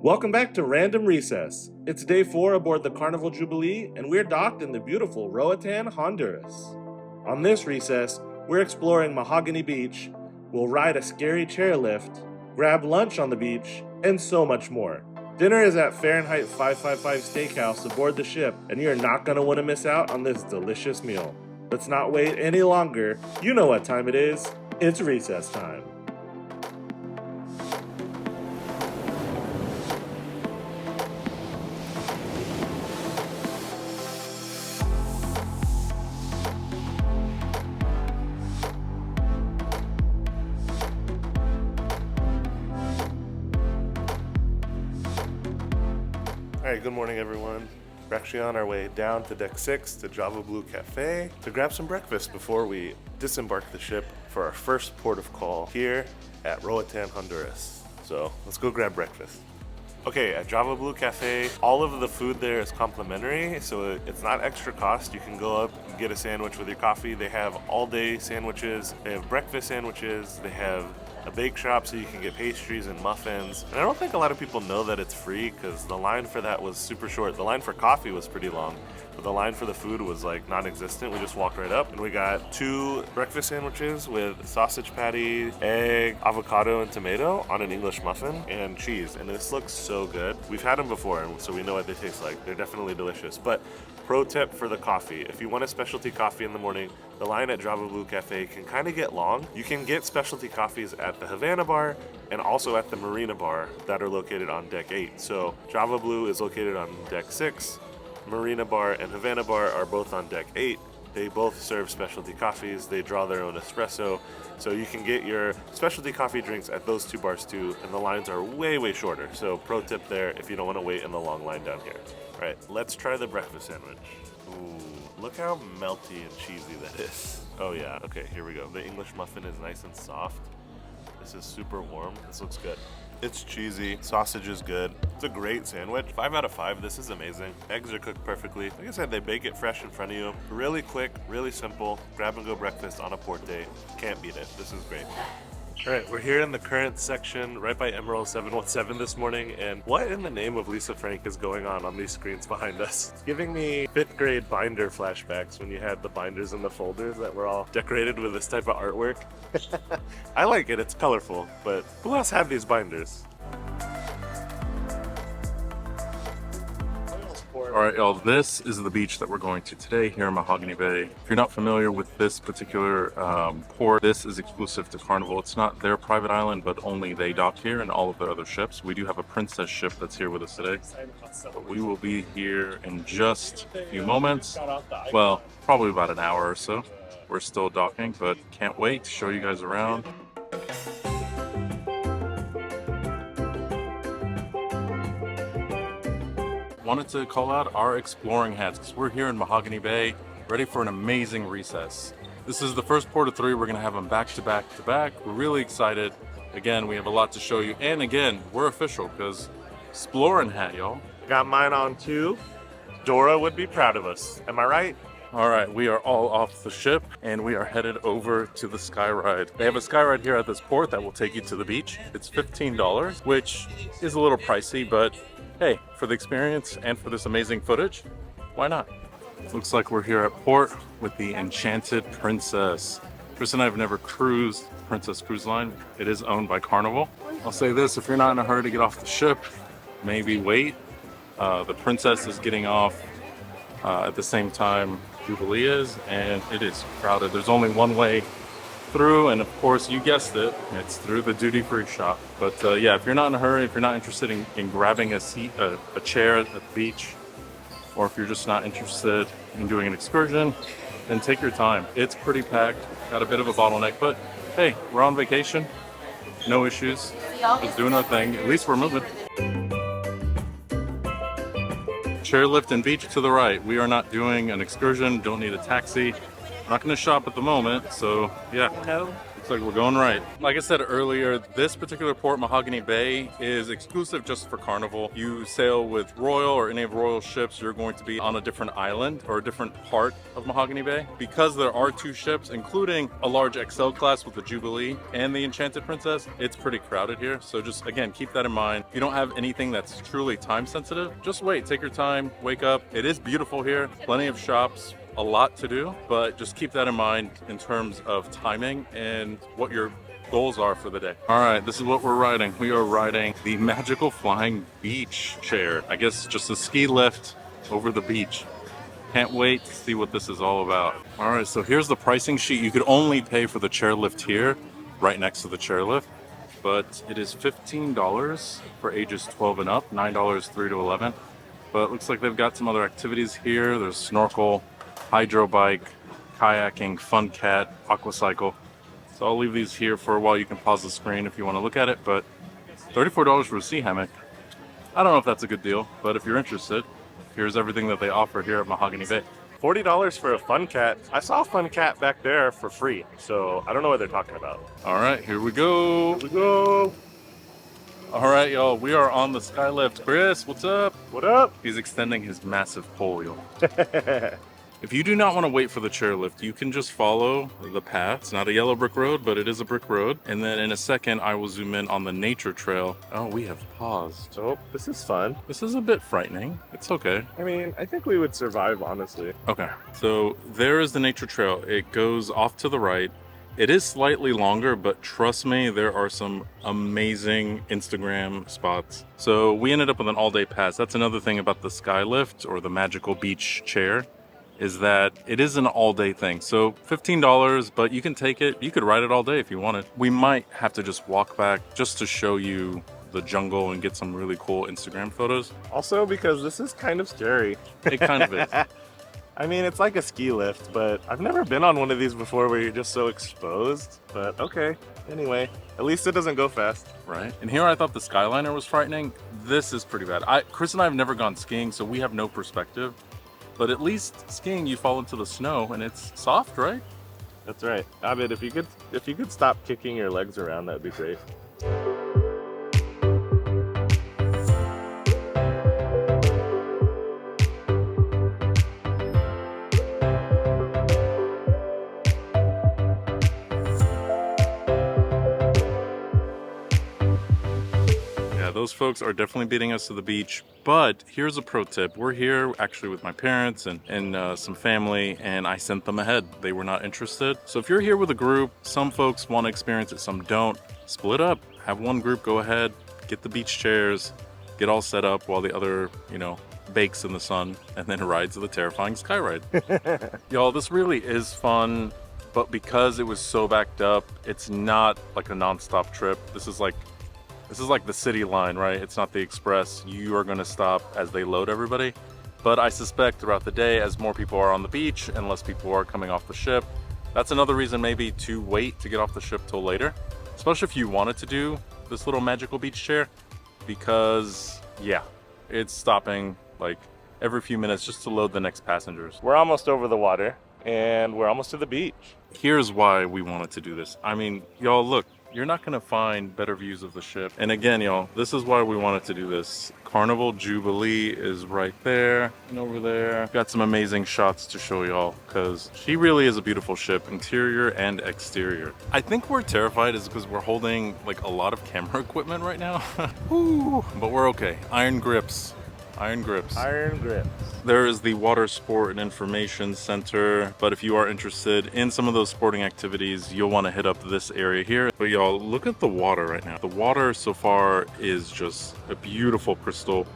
Welcome back to Random Recess. It's day 4 aboard the Carnival Jubilee, and we're docked in the beautiful Roatan, Honduras. On this recess, we're exploring Mahogany Beach, we'll ride a scary chairlift, grab lunch on the beach, and so much more. Dinner is at Fahrenheit 555 Steakhouse aboard the ship, and you're not going to want to miss out on this delicious meal. Let's not wait any longer. You know what time it is. It's recess time. Alright, good morning everyone. We're actually on our way down to deck 6 to Jubilee Cafe to grab some breakfast before we disembark the ship for our first port of call here at Roatan, Honduras. So let's go grab breakfast. Okay, at Jubilee Cafe, all of the food there is complimentary, so it's not extra cost. You can go up and get a sandwich with your coffee. They have all-day sandwiches, they have breakfast sandwiches, they have a bake shop so you can get pastries and muffins. And I don't think a lot of people know that it's free because the line for that was super short. The line for coffee was pretty long, but the line for the food was like non-existent. We just walked right up and we got 2 breakfast sandwiches with sausage patty, egg, avocado, and tomato on an English muffin and cheese. And this looks so good. We've had them before, so we know what they taste like. They're definitely delicious. But pro tip for the coffee, if you want a specialty coffee in the morning, the line at Jubilee Cafe can kind of get long. You can get specialty coffees at the Havana Bar and also at the Marina Bar that are located on deck 8. So Jubilee is located on deck 6. Marina Bar and Havana Bar are both on deck 8. They both serve specialty coffees. They draw their own espresso. So you can get your specialty coffee drinks at those 2 bars too, and the lines are way, way shorter. So pro tip there if you don't want to wait in the long line down here. All right, let's try the breakfast sandwich. Ooh, look how melty and cheesy that is. Oh yeah, okay, here we go. The English muffin is nice and soft. This is super warm. This looks good. It's cheesy, sausage is good. It's a great sandwich. 5 out of 5, this is amazing. Eggs are cooked perfectly. Like I said, they bake it fresh in front of you. Really quick, really simple. Grab and go breakfast on a port day. Can't beat it. This is great. All right, we're here in the current section right by Emerald 717 this morning, and what in the name of Lisa Frank is going on these screens behind us? It's giving me 5th grade binder flashbacks when you had the binders and the folders that were all decorated with this type of artwork. I like it, it's colorful, but who else had these binders? Alright y'all, this is the beach that we're going to today here in Mahogany Bay. If you're not familiar with this particular port, this is exclusive to Carnival. It's not their private island, but only they dock here and all of their other ships. We do have a princess ship that's here with us today. But we will be here in just a few moments. Well, probably about an hour or so. We're still docking, but can't wait to show you guys around. Wanted to call out our exploring hats because we're here in Mahogany Bay, ready for an amazing recess. This is the first port of 3. We're going to have them back to back to back. We're really excited. Again, we have a lot to show you. And again, we're official because exploring hat, y'all. Got mine on too. Dora would be proud of us. Am I right? All right, we are all off the ship and we are headed over to the sky ride. They have a sky ride here at this port that will take you to the beach. It's $15, which is a little pricey, but hey, for the experience and for this amazing footage, why not? Looks like we're here at port with the Enchanted Princess. Chris and I have never cruised Princess Cruise Line. It is owned by Carnival. I'll say this, if you're not in a hurry to get off the ship, maybe wait. The Princess is getting off at the same time Jubilee is, and it is crowded. There's only one way through, and of course, you guessed it, it's through the duty-free shop. But yeah, if you're not in a hurry, if you're not interested in grabbing a seat, a chair at the beach, or if you're just not interested in doing an excursion, then take your time. It's pretty packed, got a bit of a bottleneck, but hey, we're on vacation, no issues, just doing our thing, at least we're moving. Chairlift and beach to the right. We are not doing an excursion, don't need a taxi. Not going to shop at the moment, so yeah. No. like we're going right. Like I said earlier, this particular port, Mahogany Bay, is exclusive just for Carnival. You sail with Royal or any of Royal's ships, you're going to be on a different island or a different part of Mahogany Bay. Because there are 2 ships, including a large XL class with the Jubilee and the Enchanted Princess, it's pretty crowded here. So just, again, keep that in mind. If you don't have anything that's truly time sensitive, just wait, take your time, wake up. It is beautiful here, plenty of shops, a lot to do, but just keep that in mind in terms of timing and what your goals are for the day. All right, this is what we're riding. We are riding the magical flying beach chair. I guess just a ski lift over the beach. Can't wait to see what this is all about. All right, so here's the pricing sheet. You could only pay for the chairlift here, right next to the chairlift, but it is $15 for ages 12 and up, $9 3 to 11. But it looks like they've got some other activities here. There's snorkel, hydro bike, kayaking, fun cat, aquacycle. So I'll leave these here for a while. You can pause the screen if you want to look at it, but $34 for a sea hammock. I don't know if that's a good deal, but if you're interested, here's everything that they offer here at Mahogany Bay. $40 for a fun cat. I saw a fun cat back there for free, so I don't know what they're talking about. All right, here we go. Here we go. All right, y'all, we are on the skylift. Chris, what's up? What up? He's extending his massive pole, y'all. If you do not want to wait for the chairlift, you can just follow the path. It's not a yellow brick road, but it is a brick road. And then in a second, I will zoom in on the nature trail. Oh, we have paused. Oh, this is fun. This is a bit frightening. It's okay. I mean, I think we would survive, honestly. Okay, so there is the nature trail. It goes off to the right. It is slightly longer, but trust me, there are some amazing Instagram spots. So we ended up with an all-day pass. That's another thing about the skylift or the magical beach chair, is that it is an all-day thing. So $15, but you can take it. You could ride it all day if you wanted. We might have to just walk back just to show you the jungle and get some really cool Instagram photos. Also, because this is kind of scary. It kind of is. I mean, it's like a ski lift, but I've never been on one of these before where you're just so exposed. But okay, anyway, at least it doesn't go fast. Right. And here I thought the Skyliner was frightening. This is pretty bad. Chris and I have never gone skiing, so we have no perspective. But at least skiing, you fall into the snow and it's soft, right? That's right. Abid, if you could stop kicking your legs around, that'd be great. Those folks are definitely beating us to the beach, but here's a pro tip. We're here actually with my parents and some family, and I sent them ahead. They were not interested. So if you're here with a group, some folks want to experience it, some don't. Split up. Have one group go ahead, get the beach chairs, get all set up while the other, bakes in the sun, and then rides the terrifying sky ride. Y'all, this really is fun, but because it was so backed up, it's not like a non-stop trip. This is like the city line, right? It's not the express. You are gonna stop as they load everybody. But I suspect throughout the day, as more people are on the beach and less people are coming off the ship, that's another reason maybe to wait to get off the ship till later. Especially if you wanted to do this little magical beach chair, because yeah, it's stopping like every few minutes just to load the next passengers. We're almost over the water and we're almost to the beach. Here's why we wanted to do this. I mean, y'all, look, you're not gonna find better views of the ship. And again, y'all, this is why we wanted to do this. Carnival Jubilee is right there and over there. Got some amazing shots to show y'all, because she really is a beautiful ship, interior and exterior. I think we're terrified is because we're holding like a lot of camera equipment right now. Woo, but we're okay. Iron grips. Iron grips. Iron grips. There is the Water Sport and Information Center, but if you are interested in some of those sporting activities, you'll want to hit up this area here. But y'all, look at the water right now. The water so far is just a beautiful crystal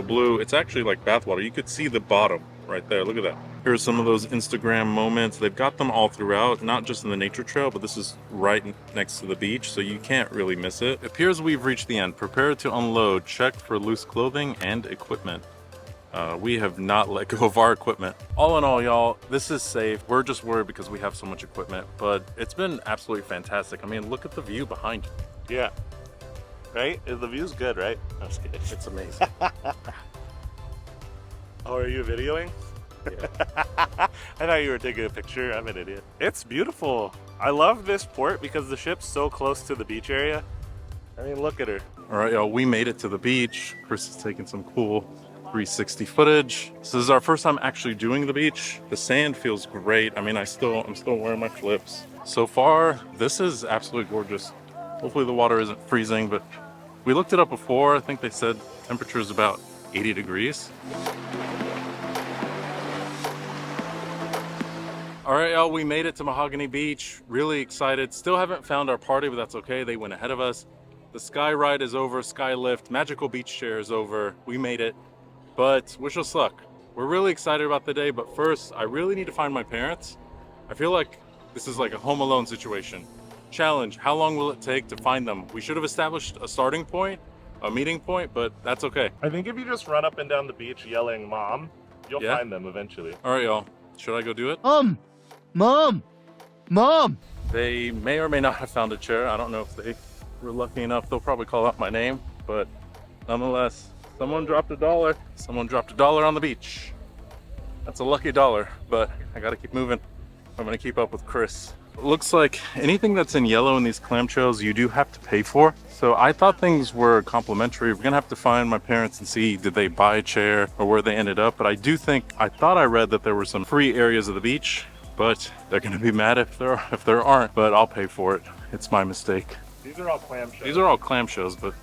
blue. It's actually like bath water. You could see the bottom right there. Look at that. Here's some of those Instagram moments. They've got them all throughout, not just in the nature trail, but this is right next to the beach, so you can't really miss it. It appears we've reached the end. Prepare to unload. Check for loose clothing and equipment. We have not let go of our equipment. All in all, y'all, this is safe. We're just worried because we have so much equipment, but it's been absolutely fantastic. I mean, look at the view behind you. Yeah. Right? The view's good, right? I'm just kidding. It's amazing. Oh, are you videoing? Yeah. I thought you were taking a picture. I'm an idiot. It's beautiful. I love this port because the ship's so close to the beach area. I mean, look at her. All right, y'all, we made it to the beach. Chris is taking some cool 360 footage. This is our first time actually doing the beach. The sand feels great. I mean, I'm still wearing my flips. So far, this is absolutely gorgeous. Hopefully the water isn't freezing, but we looked it up before. I think they said temperature is about 80 degrees. All right, y'all, we made it to Mahogany Beach. Really excited. Still haven't found our party, but that's okay. They went ahead of us. The sky ride is over, sky lift, magical beach chair is over. We made it, but wish us luck. We're really excited about the day, but first, I really need to find my parents. I feel like this is like a Home Alone situation. Challenge, how long will it take to find them? We should have established a starting point, a meeting point, but that's okay. I think if you just run up and down the beach yelling "Mom," you'll find them eventually. All right, y'all. Should I go do it? Mom! Mom! They may or may not have found a chair. I don't know if they were lucky enough. They'll probably call out my name, but nonetheless, someone dropped $1. Someone dropped $1 on the beach. That's a lucky dollar, but I gotta keep moving. I'm gonna keep up with Chris. It looks like anything that's in yellow in these clamshells, you do have to pay for. So I thought things were complimentary. We're gonna have to find my parents and see, did they buy a chair or where they ended up? But I thought I read that there were some free areas of the beach, but they're gonna be mad if there aren't, but I'll pay for it. It's my mistake. These are all clamshells. These are all clamshells, but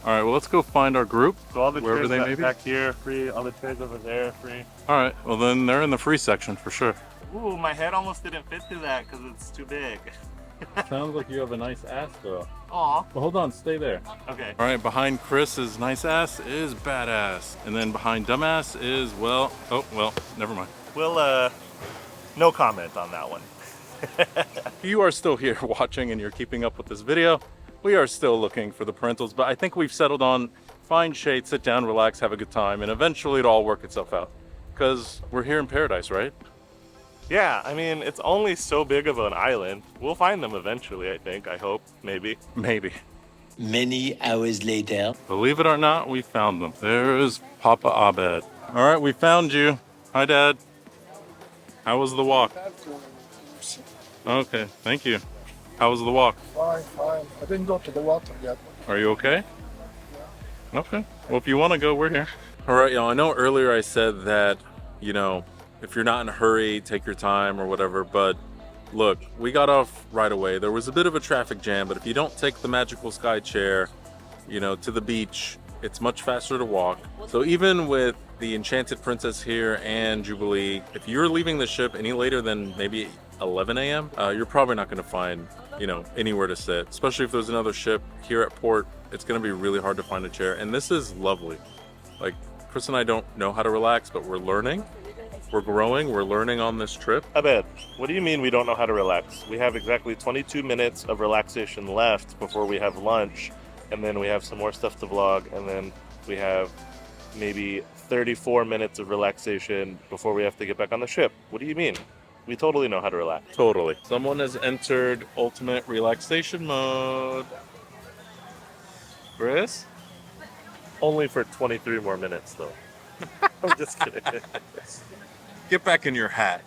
all right, well, let's go find our group. So all the wherever chairs they may be. back here free, all the chairs over there free. All right, well then they're in the free section for sure. Ooh, my head almost didn't fit through that because it's too big. Sounds like you have a nice ass, though. Aw. Well, hold on, stay there. Okay. All right, behind Chris's nice ass is badass. And then behind dumbass is, well, never mind. We'll, no comment on that one. If you are still here watching and you're keeping up with this video, we are still looking for the parentals, but I think we've settled on find shade, sit down, relax, have a good time, and eventually it'll all work itself out. Because we're here in paradise, right? Yeah, I mean, it's only so big of an island. We'll find them eventually, I think, I hope, maybe. Maybe. Many hours later. Believe it or not, we found them. There is Papa Abed. All right, we found you. Hi, Dad. How was the walk? Okay, thank you. How was the walk? Fine. I didn't go to the water yet. Are you okay? Okay. Well, if you want to go, we're here. All right, y'all. I know earlier I said that, you know, if you're not in a hurry, take your time or whatever, but look, we got off right away. There was a bit of a traffic jam, but if you don't take the magical sky chair, you know, to the beach, it's much faster to walk. So even with the Enchanted Princess here and Jubilee, if you're leaving the ship any later than maybe 11 a.m., you're probably not going to find, you know, anywhere to sit, especially if there's another ship here at port. It's going to be really hard to find a chair, and this is lovely. Like, Chris and I don't know how to relax, but we're learning. We're growing, we're learning on this trip. Abed, what do you mean we don't know how to relax? We have exactly 22 minutes of relaxation left before we have lunch, and then we have some more stuff to vlog, and then we have maybe 34 minutes of relaxation before we have to get back on the ship. What do you mean? We totally know how to relax. Totally. Someone has entered ultimate relaxation mode. Chris? Only for 23 more minutes, though. I'm just kidding. Get back in your hat.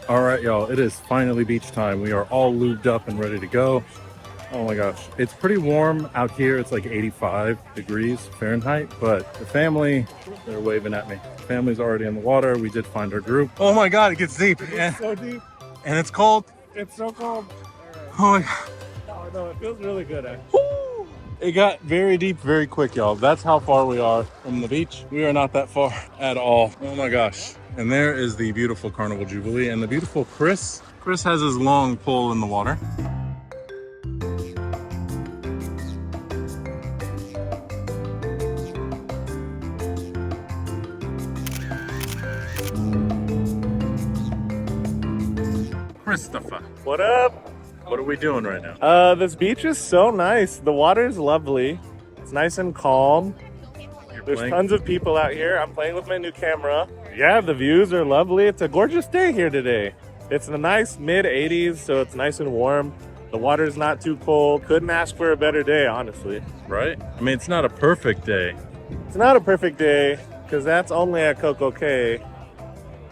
All right, y'all, it is finally beach time. We are all lubed up and ready to go. Oh my gosh, it's pretty warm out here. It's like 85 degrees Fahrenheit, but the family, they're waving at me. The family's already in the water. We did find our group. Oh my God, it gets deep. It's so deep. And it's cold. It's so cold. Oh my God. Oh, no, it feels really good, actually. It got very deep very quick, y'all. That's how far we are from the beach. We are not that far at all. Oh my gosh. And there is the beautiful Carnival Jubilee and the beautiful Chris. Chris has his long pole in the water. Christopher. What up? What are we doing right now? This beach is so nice. The water's lovely. It's nice and calm. There's tons of people out here. I'm playing with my new camera. Yeah, the views are lovely. It's a gorgeous day here today. It's a nice mid-80s, so it's nice and warm. The water's not too cold. Couldn't ask for a better day, honestly. Right? I mean, it's not a perfect day. It's not a perfect day, because that's only at Coco Cay.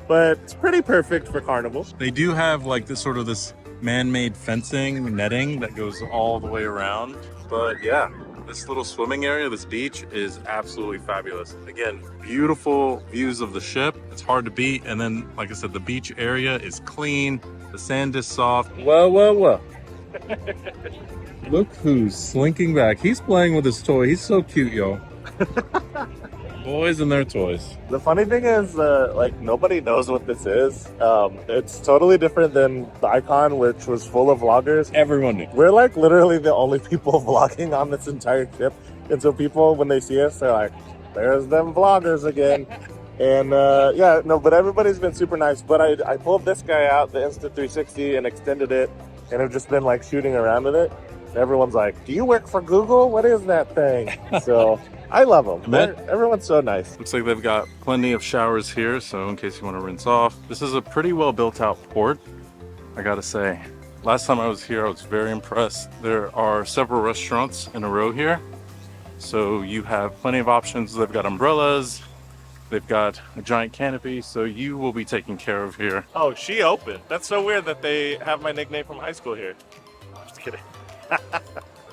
but it's pretty perfect for Carnival. They do have like this man-made fencing netting that goes all the way around. But yeah, this little swimming area, this beach is absolutely fabulous. Again, beautiful views of the ship. It's hard to beat. And then, like I said, the beach area is clean. The sand is soft. Whoa, whoa, whoa. Look who's slinking back. He's playing with his toy. He's so cute, yo. Boys and their toys. The funny thing is, like, nobody knows what this is. It's totally different than the Icon, which was full of vloggers. Everyone knew. We're like literally the only people vlogging on this entire trip. And so people, when they see us, they're like, there's them vloggers again. And yeah, no, but everybody's been super nice. But I pulled this guy out, the Insta360, and extended it. And I've just been like shooting around with it. And everyone's like, do you work for Google? What is that thing? So I love them. Everyone's so nice. Looks like they've got plenty of showers here, so in case you want to rinse off. This is a pretty well built out port, I gotta say. Last time I was here, I was very impressed. There are several restaurants in a row here. So you have plenty of options. They've got umbrellas, they've got a giant canopy, so you will be taken care of here. Oh, she opened. That's so weird that they have my nickname from high school here. Just kidding.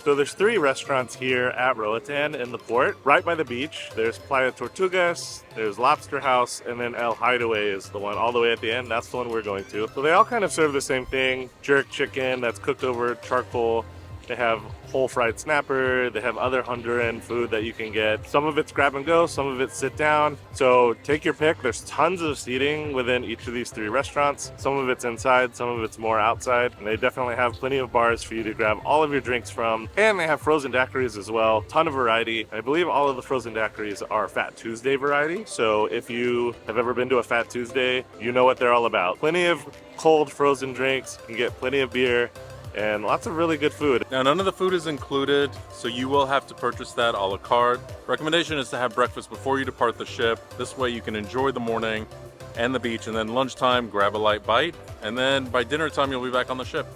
So there's 3 restaurants here at Roatan in the port, right by the beach. There's Playa Tortugas, there's Lobster House, and then El Hideaway is the one all the way at the end. That's the one we're going to. So they all kind of serve the same thing. Jerk chicken that's cooked over charcoal. They have whole fried snapper. They have other Honduran food that you can get. Some of it's grab and go, some of it's sit down. So take your pick. There's tons of seating within each of these 3 restaurants. Some of it's inside, some of it's more outside. And they definitely have plenty of bars for you to grab all of your drinks from. And they have frozen daiquiris as well. Ton of variety. I believe all of the frozen daiquiris are Fat Tuesday variety. So if you have ever been to a Fat Tuesday, you know what they're all about. Plenty of cold frozen drinks. You can get plenty of beer. And lots of really good food. Now, none of the food is included, so you will have to purchase that a la carte. Recommendation is to have breakfast before you depart the ship. This way you can enjoy the morning and the beach, and then lunchtime, grab a light bite, and then by dinner time, you'll be back on the ship.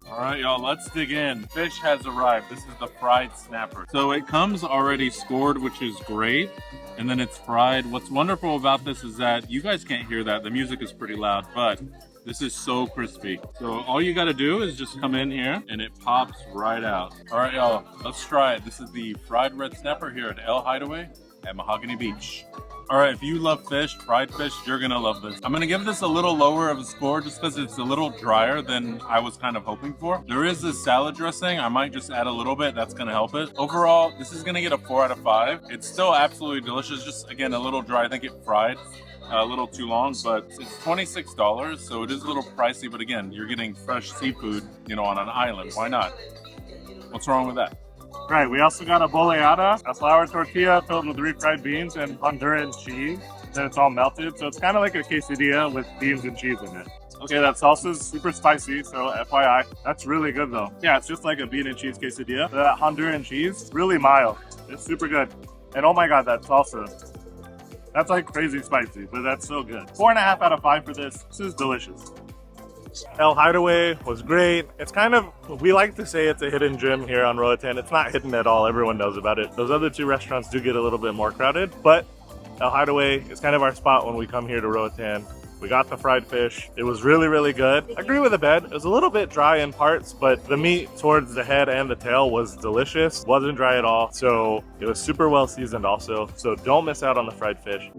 All right, y'all, let's dig in. Fish has arrived. This is the fried snapper. So it comes already scored, which is great. And then it's fried. What's wonderful about this is that you guys can't hear that. The music is pretty loud, but this is so crispy. So all you gotta do is just come in here and it pops right out. All right, y'all, let's try it. This is the fried red snapper here at El Hideaway at Mahogany Beach. All right, if you love fish, fried fish, you're gonna love this. I'm gonna give this a little lower of a score just because it's a little drier than I was kind of hoping for. There is this salad dressing. I might just add a little bit. That's gonna help it. Overall, this is gonna get a 4 out of 5. It's still absolutely delicious. Just, again, a little dry. I think it fried a little too long, but it's $26, so it is a little pricey. But again, you're getting fresh seafood, you know, on an island. Why not? What's wrong with that? Right, we also got a boleada, a flour tortilla filled with refried beans and Honduran cheese. Then it's all melted, so it's kind of like a quesadilla with beans and cheese in it. Okay, that salsa is super spicy, so FYI. That's really good though. Yeah, it's just like a bean and cheese quesadilla. That Honduran cheese, really mild. It's super good. And oh my god, that salsa. That's like crazy spicy, but that's so good. 4.5 out of 5 for this. This is delicious. El Hideaway was great. It's kind of, we like to say it's a hidden gem here on Roatan. It's not hidden at all. Everyone knows about it. Those other 2 restaurants do get a little bit more crowded, but El Hideaway is kind of our spot when we come here to Roatan. We got the fried fish. It was really, really good. I agree with the bed. It was a little bit dry in parts, but the meat towards the head and the tail was delicious. Wasn't dry at all. So it was super well seasoned also. So don't miss out on the fried fish.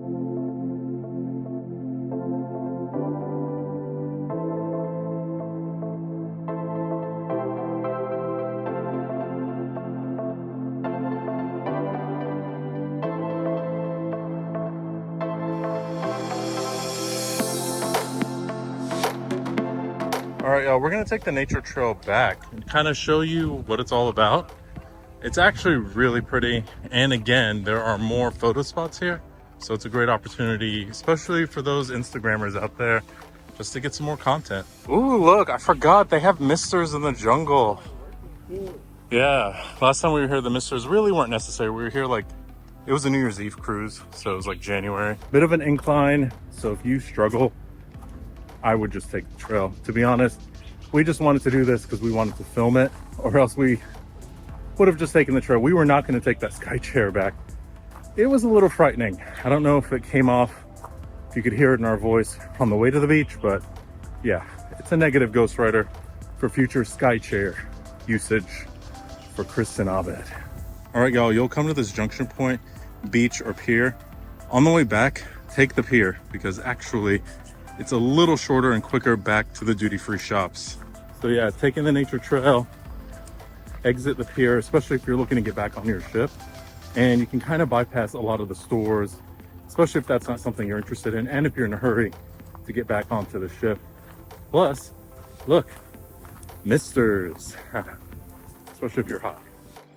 All right, y'all, we're gonna take the nature trail back and kind of show you what it's all about. It's actually really pretty. And again, there are more photo spots here. So it's a great opportunity, especially for those Instagrammers out there, just to get some more content. Ooh, look, I forgot they have misters in the jungle. Yeah, last time we were here, the misters really weren't necessary. We were here like, it was a New Year's Eve cruise. So it was like January. Bit of an incline. So if you struggle, I would just take the trail. To be honest, we just wanted to do this because we wanted to film it, or else we would have just taken the trail. We were not going to take that sky chair back. It was a little frightening. I don't know if it came off, if you could hear it in our voice on the way to the beach, but yeah, it's a negative Ghost Rider for future sky chair usage for Chris and Abed. All right, y'all, you'll come to this junction point, beach or pier. On the way back, take the pier because actually it's a little shorter and quicker back to the duty-free shops. So yeah, taking the nature trail, exit the pier, especially if you're looking to get back on your ship. And you can kind of bypass a lot of the stores, especially if that's not something you're interested in, and if you're in a hurry to get back onto the ship. Plus, look, misters, especially if you're hot.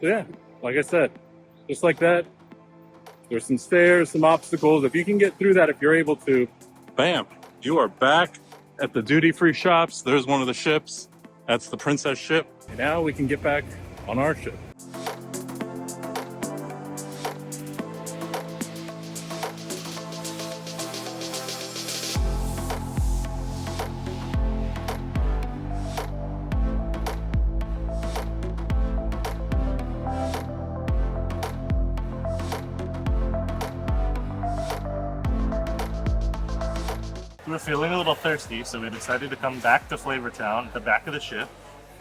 So yeah, like I said, just like that, there's some stairs, some obstacles. If you can get through that, if you're able to, bam, you are back at the duty-free shops. There's one of the ships. That's the Princess ship. And now we can get back on our ship. We were feeling a little thirsty, so we decided to come back to Flavortown, the back of the ship,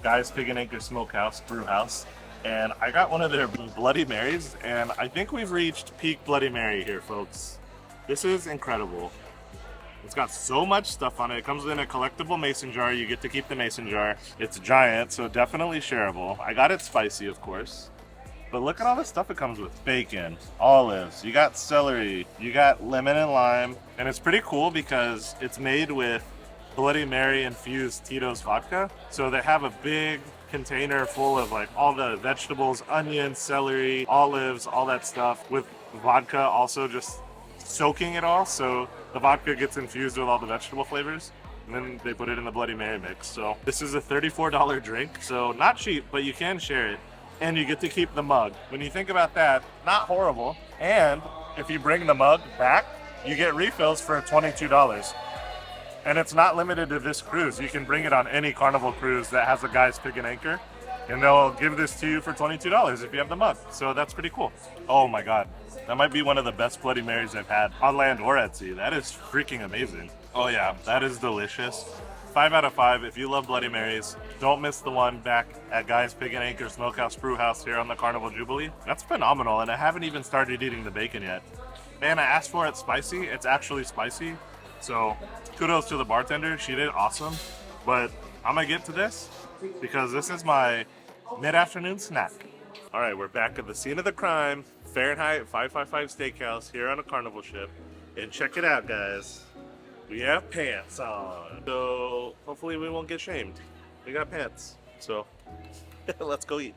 Guy's Pig and Anchor Smokehouse, Brewhouse, and I got one of their Bloody Marys, and I think we've reached peak Bloody Mary here, folks. This is incredible. It's got so much stuff on it. It comes in a collectible mason jar. You get to keep the mason jar. It's giant, so definitely shareable. I got it spicy, of course. But look at all the stuff it comes with. Bacon, olives, you got celery, you got lemon and lime. And it's pretty cool because it's made with Bloody Mary infused Tito's vodka. So they have a big container full of like all the vegetables, onions, celery, olives, all that stuff with vodka also just soaking it all. So the vodka gets infused with all the vegetable flavors. And then they put it in the Bloody Mary mix. So this is a $34 drink. So not cheap, but you can share it. And you get to keep the mug. When you think about that, not horrible. And if you bring the mug back, you get refills for $22. And it's not limited to this cruise. You can bring it on any Carnival cruise that has a Guy's Pig and Anchor, and they'll give this to you for $22 if you have the mug. So that's pretty cool. Oh my God. That might be one of the best Bloody Marys I've had on land or at sea. That is freaking amazing. Oh yeah, that is delicious. 5 out of 5. If you love Bloody Marys, don't miss the one back at Guy's Pig and Anchor Smokehouse Brewhouse here on the Carnival Jubilee. That's phenomenal, and I haven't even started eating the bacon yet. Man, I asked for it spicy. It's actually spicy. So kudos to the bartender. She did awesome. But I'm going to get to this because this is my mid-afternoon snack. All right, we're back at the scene of the crime, Fahrenheit 555 Steakhouse here on a Carnival ship. And check it out, guys. We have pants on, so hopefully we won't get shamed. We got pants, so let's go eat.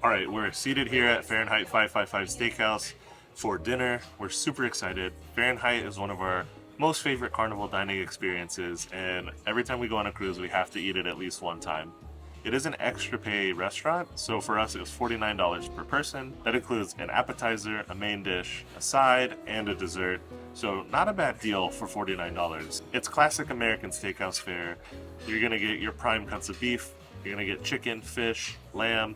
All right, we're seated here at Fahrenheit 555 Steakhouse for dinner. We're super excited. Fahrenheit is one of our most favorite Carnival dining experiences, and every time we go on a cruise, we have to eat it at least one time. It is an extra pay restaurant, so for us it was $49 per person. That includes an appetizer, a main dish, a side, and a dessert. So not a bad deal for $49. It's classic American steakhouse fare. You're gonna get your prime cuts of beef, you're gonna get chicken, fish, lamb,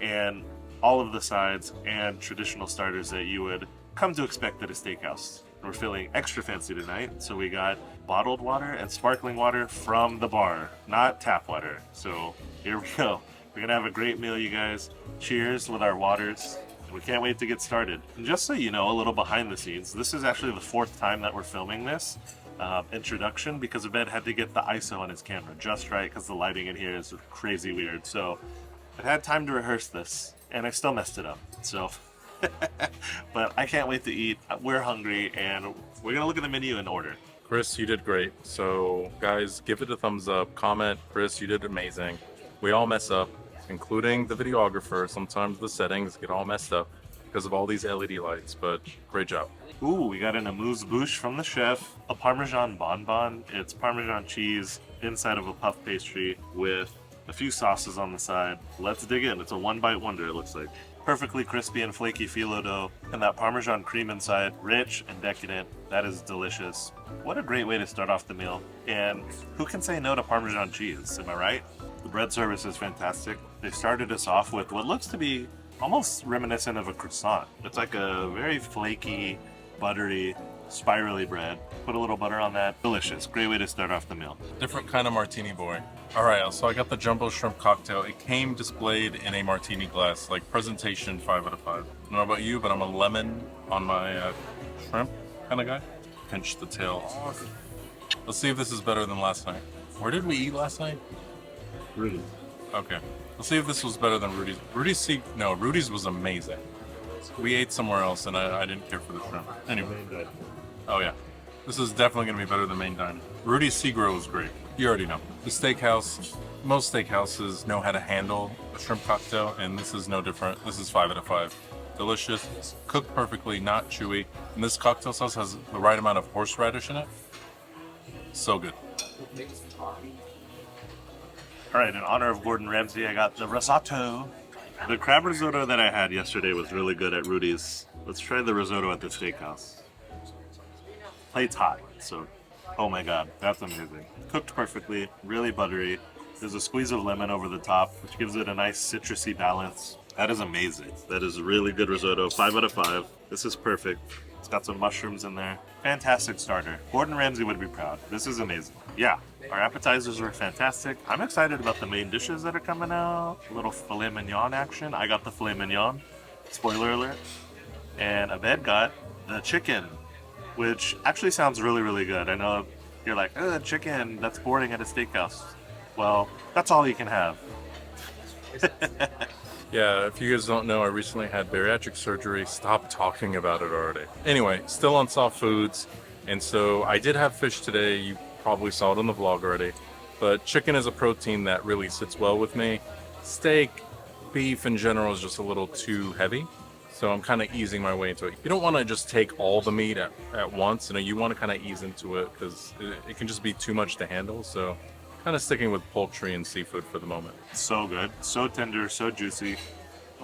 and all of the sides and traditional starters that you would come to expect at a steakhouse. We're feeling extra fancy tonight, so we got bottled water and sparkling water from the bar, not tap water. So here we go. We're gonna have a great meal, you guys. Cheers with our waters. We can't wait to get started. And just so you know, a little behind the scenes, this is actually the 4th time that we're filming this introduction because Abed had to get the ISO on his camera just right because the lighting in here is crazy weird. So I've had time to rehearse this and I still messed it up. So, but I can't wait to eat. We're hungry and we're gonna look at the menu and order. Chris, you did great. So guys, give it a thumbs up, comment. Chris, you did amazing. We all mess up, including the videographer. Sometimes the settings get all messed up because of all these LED lights, but great job. Ooh, we got an amuse-bouche from the chef, a Parmesan bonbon. It's Parmesan cheese inside of a puff pastry with a few sauces on the side. Let's dig in. It's a one-bite wonder, it looks like. Perfectly crispy and flaky phyllo dough, and that Parmesan cream inside, rich and decadent. That is delicious. What a great way to start off the meal. And who can say no to Parmesan cheese, am I right? The bread service is fantastic. They started us off with what looks to be almost reminiscent of a croissant. It's like a very flaky, buttery, spirally bread. Put a little butter on that. Delicious. Great way to start off the meal. Different kind of martini boy. All right, so I got the jumbo shrimp cocktail. It came displayed in a martini glass, like presentation 5 out of 5. I don't know about you, but I'm a lemon on my shrimp kind of guy. Pinch the tail off. Let's see if this is better than last night. Where did we eat last night? Rudy. Okay. Let's see if this was better than Rudy's. Rudy's was amazing. We ate somewhere else and I didn't care for the shrimp. Anyway. Oh yeah. This is definitely going to be better than main dining. Rudy's Sea Grill was great. You already know. The steakhouse, most steakhouses know how to handle a shrimp cocktail, and this is no different. This is 5 out of 5. Delicious, cooked perfectly, not chewy. And this cocktail sauce has the right amount of horseradish in it. So good. All right, in honor of Gordon Ramsay, I got the risotto. The crab risotto that I had yesterday was really good at Rudy's. Let's try the risotto at the steakhouse. Plate's hot, so oh my god, that's amazing. Cooked perfectly, really buttery. There's a squeeze of lemon over the top, which gives it a nice citrusy balance. That is amazing. That is really good risotto. 5 out of 5. This is perfect. It's got some mushrooms in there. Fantastic starter. Gordon Ramsay would be proud. This is amazing. Yeah, our appetizers were fantastic. I'm excited about the main dishes that are coming out. A little filet mignon action. I got the filet mignon. Spoiler alert. And Abed got the chicken, which actually sounds really, really good. I know you're like, chicken, that's boring at a steakhouse. Well, that's all you can have. Yeah, if you guys don't know, I recently had bariatric surgery. Stop talking about it already. Anyway, still on soft foods. And so I did have fish today. You probably saw it on the vlog already. But chicken is a protein that really sits well with me. Steak, beef in general is just a little too heavy. So I'm kind of easing my way into it. You don't want to just take all the meat at once. You want to kind of ease into it because it can just be too much to handle. So kind of sticking with poultry and seafood for the moment. So good. So tender, so juicy.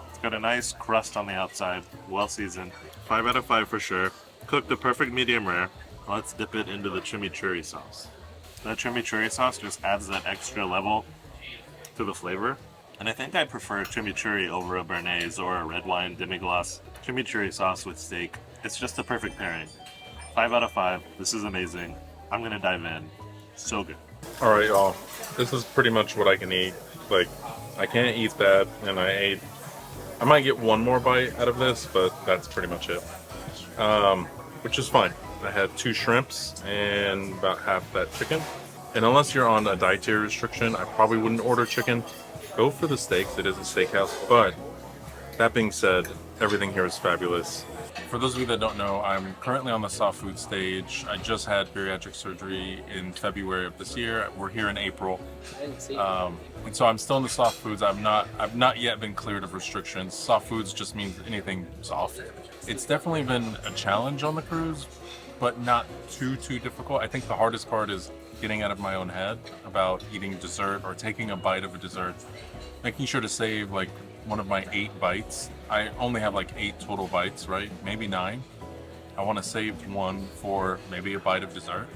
It's got a nice crust on the outside. Well seasoned. 5 out of 5 for sure. Cooked the perfect medium rare. Let's dip it into the chimichurri sauce. That chimichurri sauce just adds that extra level to the flavor. And I think I prefer chimichurri over a béarnaise or a red wine demi-glace. Chimichurri sauce with steak. It's just the perfect pairing. 5 out of 5. This is amazing. I'm going to dive in. So good. All right, y'all. This is pretty much what I can eat. Like, I can't eat that, and I might get one more bite out of this, but that's pretty much it. Which is fine. I had 2 shrimps and about half that chicken. And unless you're on a dietary restriction, I probably wouldn't order chicken. Go for the steaks. It is a steakhouse. But that being said, everything here is fabulous. For those of you that don't know, I'm currently on the soft food stage. I just had bariatric surgery in February of this year. We're here in April. And so I'm still in the soft foods. I've not yet been cleared of restrictions. Soft foods just means anything soft. It's definitely been a challenge on the cruise, but not too difficult. I think the hardest part is getting out of my own head about eating dessert or taking a bite of a dessert. Making sure to save like one of my 8 bites. I only have like 8 total bites, right? Maybe 9. I want to save one for maybe a bite of dessert.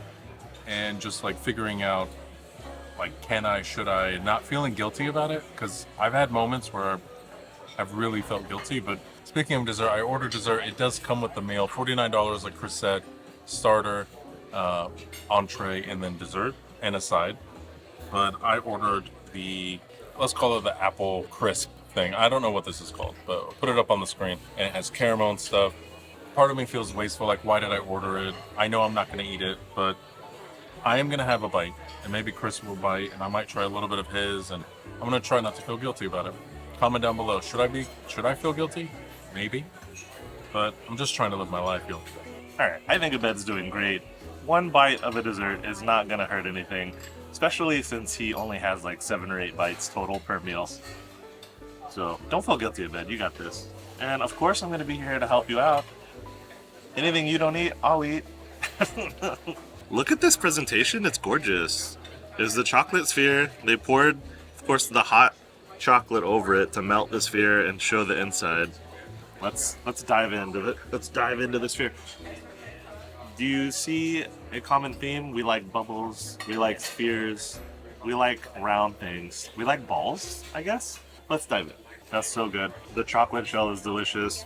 And just like figuring out, like, should I, not feeling guilty about it? Because I've had moments where I've really felt guilty. But speaking of dessert, I ordered dessert. It does come with the meal. $49, like Chris said, starter, entree, and then dessert and a side. But I ordered the, let's call it the apple crisp thing. I don't know what this is called, but I'll put it up on the screen. And it has caramel and stuff. Part of me feels wasteful, like, why did I order it? I know I'm not going to eat it, but I am going to have a bite. And maybe Chris will bite, and I might try a little bit of his, and I'm going to try not to feel guilty about it. Comment down below. Should I feel guilty? Maybe. But I'm just trying to live my life, y'all. Alright, I think Abed's doing great. One bite of a dessert is not going to hurt anything, especially since he only has like 7 or 8 bites total per meal. So don't feel guilty, Abed. You got this. And of course, I'm going to be here to help you out. Anything you don't eat, I'll eat. Look at this presentation. It's gorgeous. There's the chocolate sphere. They poured, of course, the hot chocolate over it to melt the sphere and show the inside. Let's dive into it. Let's dive into the sphere. Do you see a common theme? We like bubbles, we like spheres, we like round things. We like balls, I guess? Let's dive in. That's so good. The chocolate shell is delicious.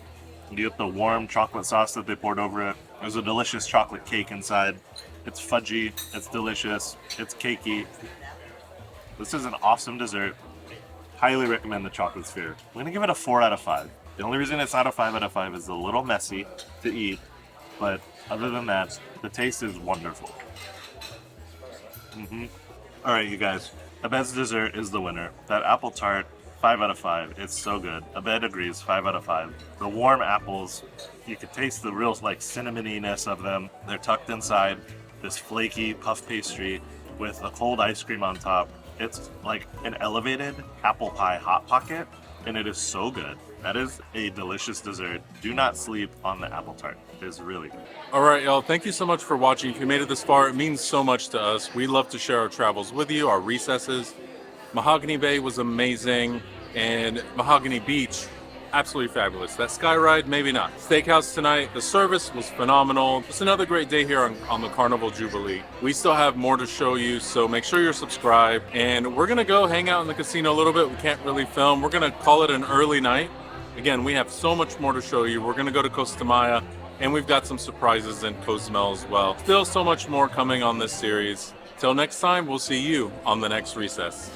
You get the warm chocolate sauce that they poured over it. There's a delicious chocolate cake inside. It's fudgy, it's delicious, it's cakey. This is an awesome dessert. Highly recommend the chocolate sphere. I'm gonna give it a 4 out of 5. The only reason it's not a 5 out of 5 is a little messy to eat, but other than that, the taste is wonderful. All right, you guys, Abed's dessert is the winner. That apple tart, 5 out of 5. It's so good. Abed agrees, 5 out of 5. The warm apples, you could taste the real like cinnamoniness of them. They're tucked inside this flaky puff pastry with a cold ice cream on top. It's like an elevated apple pie hot pocket, and it is so good. That is a delicious dessert. Do not sleep on the apple tart. It is really good. All right, y'all. Thank you so much for watching. If you made it this far, it means so much to us. We love to share our travels with you, our recesses. Mahogany Bay was amazing, and Mahogany Beach, absolutely fabulous. That sky ride, maybe not. Steakhouse tonight, the service was phenomenal. It's another great day here on the Carnival Jubilee. We still have more to show you, so make sure you're subscribed. And we're gonna go hang out in the casino a little bit. We can't really film. We're gonna call it an early night. Again, we have so much more to show you. We're gonna go to Costa Maya, and we've got some surprises in Cozumel as well. Still so much more coming on this series. Till next time, we'll see you on the next recess.